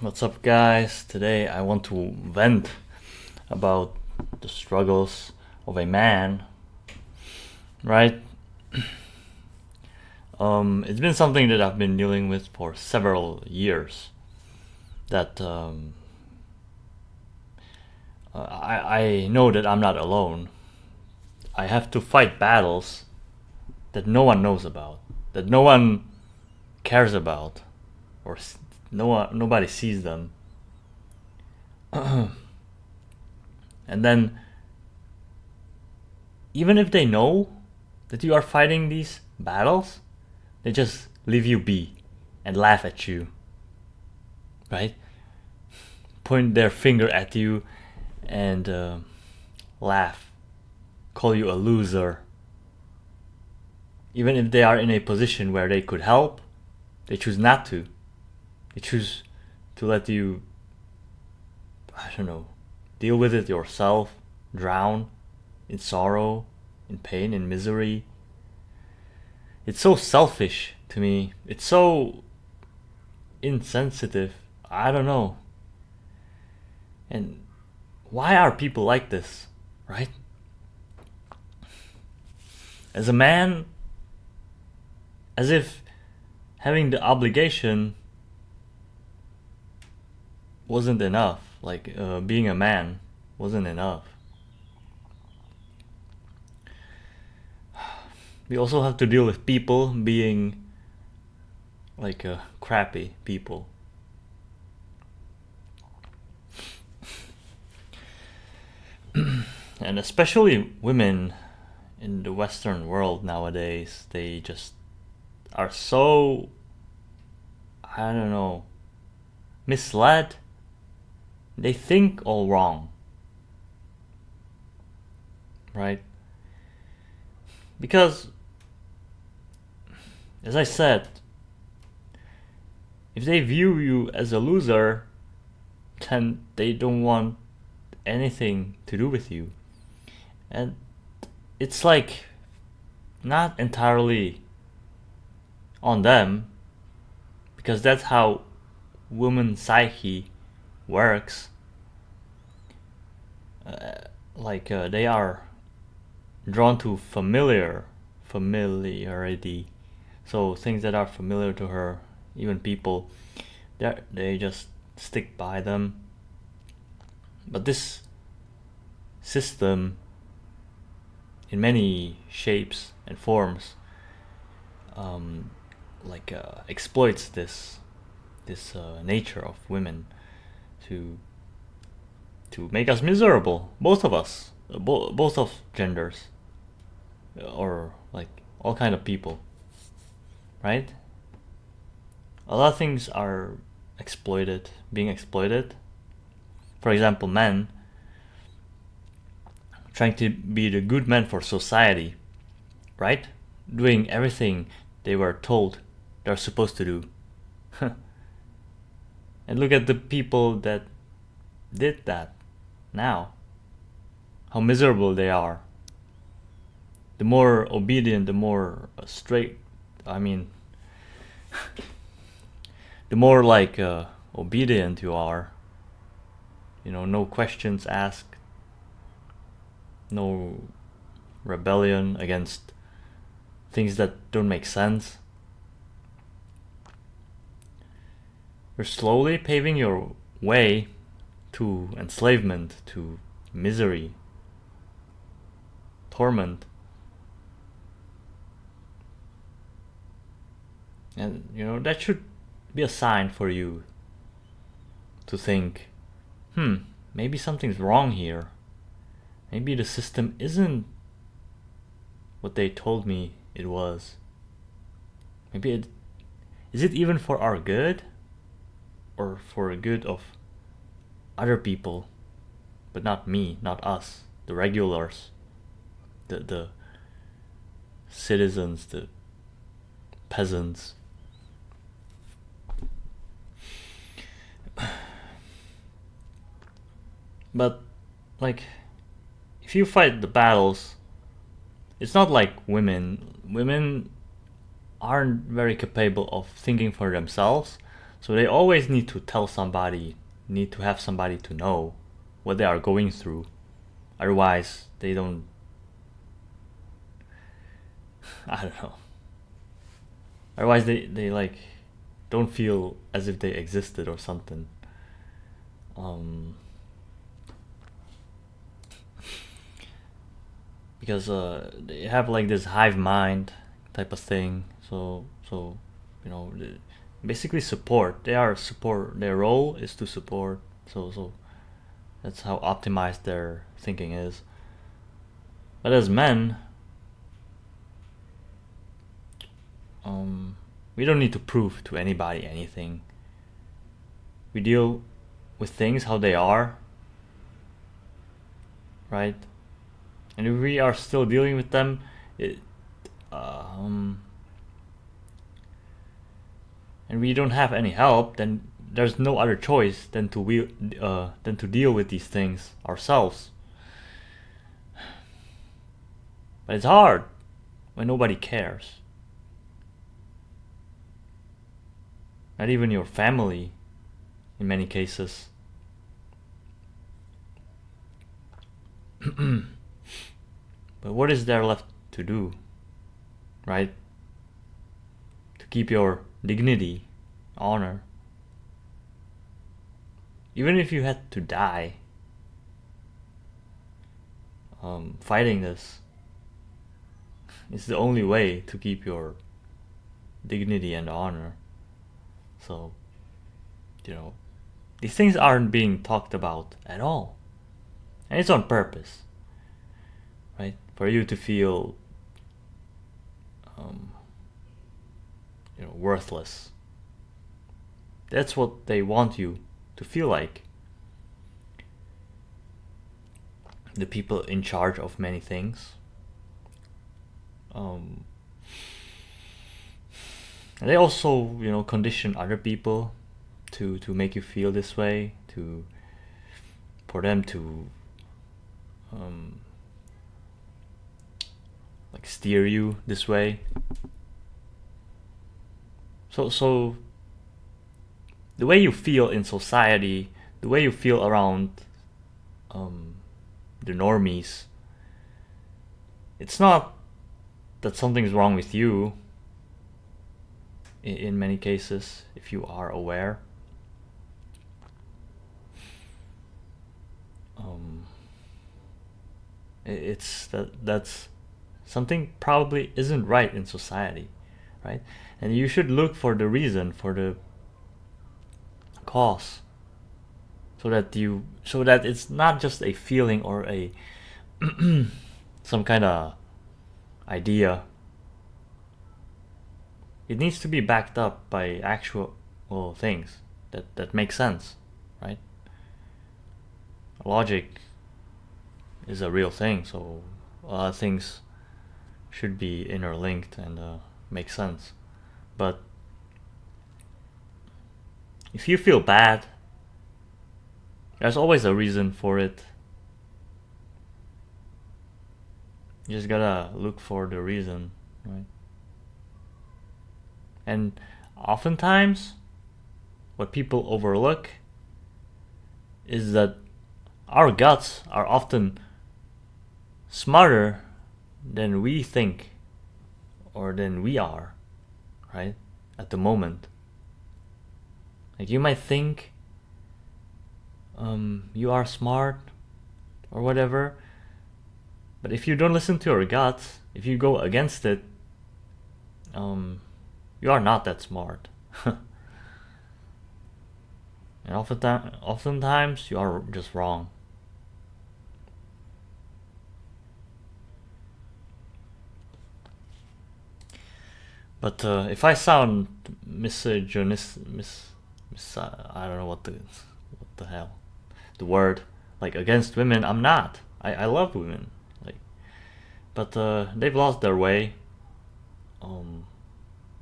What's up, guys? Today I want to vent about the struggles of a man, right? It's been something that I've been dealing with for several years. That I know that I'm not alone. I have to fight battles that no one knows about, that no one cares about, or nobody sees them. And then, even if they know that you are fighting these battles, they just leave you be and laugh at you, right? Point their finger at you and laugh, call you a loser. Even if they are in a position where they could help, they choose not to. They choose to let you, I don't know, deal with it yourself, drown in sorrow, in pain, in misery. It's so selfish to me. It's so insensitive. I don't know. And why are people like this, right? As a man, as if having the obligation wasn't enough. Like being a man wasn't enough. We also have to deal with people being like crappy people. And especially women in the Western world nowadays, they just are so, I don't know, misled. They think all wrong, right? Because, as I said, if they view you as a loser, then they don't want anything to do with you. And it's like not entirely on them, because that's how woman psyche works. They are drawn to familiarity. So things that are familiar to her, even people, they just stick by them. But this system, in many shapes and forms, exploits this nature of women to make us miserable, both of us, both of genders, or like all kind of people, right? A lot of things are being exploited. For example, men trying to be the good men for society, right? Doing everything they were told they're supposed to do. And look at the people that did that now. How miserable they are. The more obedient, the more straight, I mean, the more obedient you are, no questions asked, no rebellion against things that don't make sense. You're slowly paving your way to enslavement, to misery, torment. And, that should be a sign for you to think, maybe something's wrong here. Maybe the system isn't what they told me it was. Is it even for our good? Or for the good of other people, but not me, not us, the regulars, the citizens, the peasants. But, like, if you fight the battles, it's not like women. Women aren't very capable of thinking for themselves, So they always need to tell somebody, need to have somebody to know what they are going through. Otherwise, they don't. I don't know. Otherwise, they like don't feel as if they existed or something. Because they have like this hive mind type of thing. So you know, basically support. They are support. Their role is to support. So that's how optimized their thinking is. But as men, we don't need to prove to anybody anything. We deal with things how they are, right? And if we are still dealing with them, and we don't have any help, then there's no other choice than to deal with these things ourselves. But it's hard when nobody cares. Not even your family, in many cases. But what is there left to do, right? To keep your dignity, honor. Even if you had to die fighting this, it's the only way to keep your dignity and honor. So, these things aren't being talked about at all. And it's on purpose, right? For you to feel, worthless. That's what they want you to feel like. The people in charge of many things. And they also, condition other people to make you feel this way, for them to like steer you this way. So the way you feel in society, the way you feel around the normies, it's not that something's wrong with you. In many cases, if you are aware, it's that's something probably isn't right in society, right? And you should look for the reason, for the cause, so that it's not just a feeling or a some kind of idea. It needs to be backed up by actual things that make sense, right? Logic is a real thing, so a lot of things should be interlinked and make sense. But if you feel bad, there's always a reason for it. You just gotta look for the reason, right? And oftentimes, what people overlook is that our guts are often smarter than we think or than we are, right? At the moment. Like you might think you are smart or whatever, but if you don't listen to your guts, if you go against it, you are not that smart. And oftentimes you are just wrong. But if I sound misogynist, I don't know what the hell, the word, like against women, I'm not. I love women, like, but they've lost their way.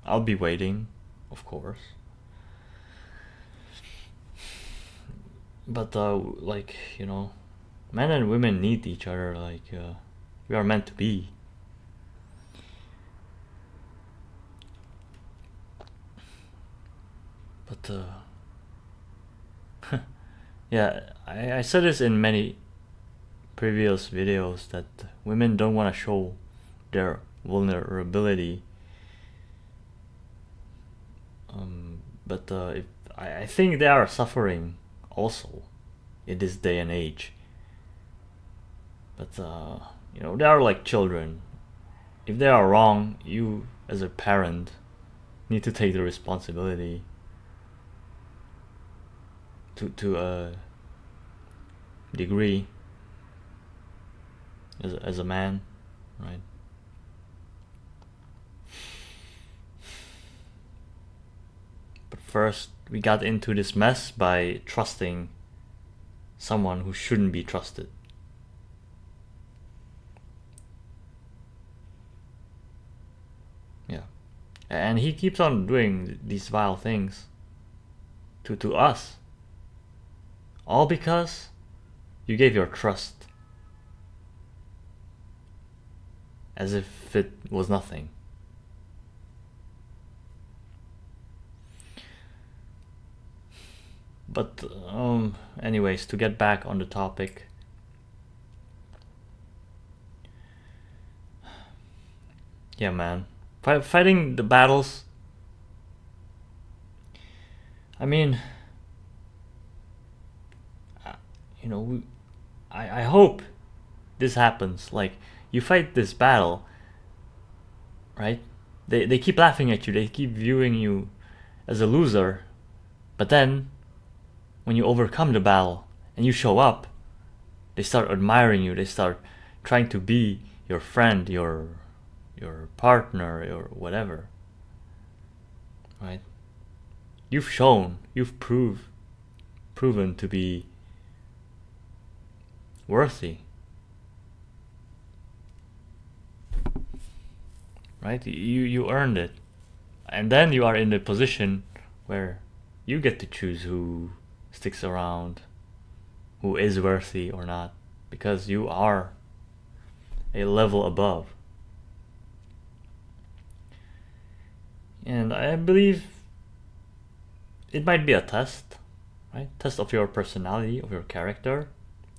I'll be waiting, of course. But men and women need each other. Like we are meant to be. But yeah, I said this in many previous videos that women don't want to show their vulnerability. But if, I think they are suffering also in this day and age. But they are like children. If they are wrong, you as a parent need to take the responsibility to a degree as a man, right? But first, we got into this mess by trusting someone who shouldn't be trusted. Yeah. And he keeps on doing these vile things to us. All because you gave your trust as if it was nothing. But anyways, to get back on the topic, yeah, man, fighting the battles. I mean, I hope this happens. Like, you fight this battle, right? They keep laughing at you. They keep viewing you as a loser. But then, when you overcome the battle and you show up, they start admiring you. They start trying to be your friend, your partner, or whatever. Right? You've proven to be worthy. Right? You earned it. And then you are in the position where you get to choose who sticks around, who is worthy or not, because you are a level above. And I believe it might be a test, right? Test of your personality, of your character,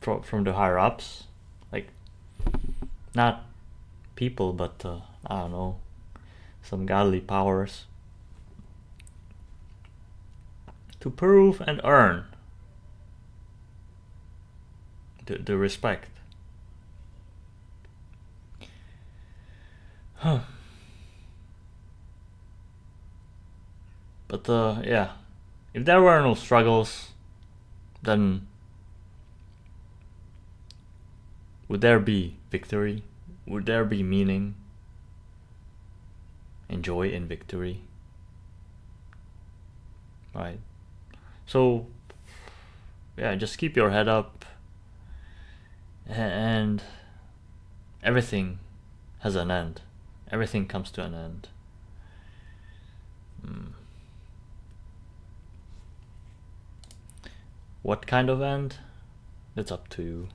from the higher ups, like not people, but I don't know, some godly powers, to prove and earn the respect. Huh. But yeah, if there were no struggles, then would there be victory? Would there be meaning and joy in victory? Right. So yeah, just keep your head up, and everything has an end. Everything comes to an end. What kind of end? It's up to you.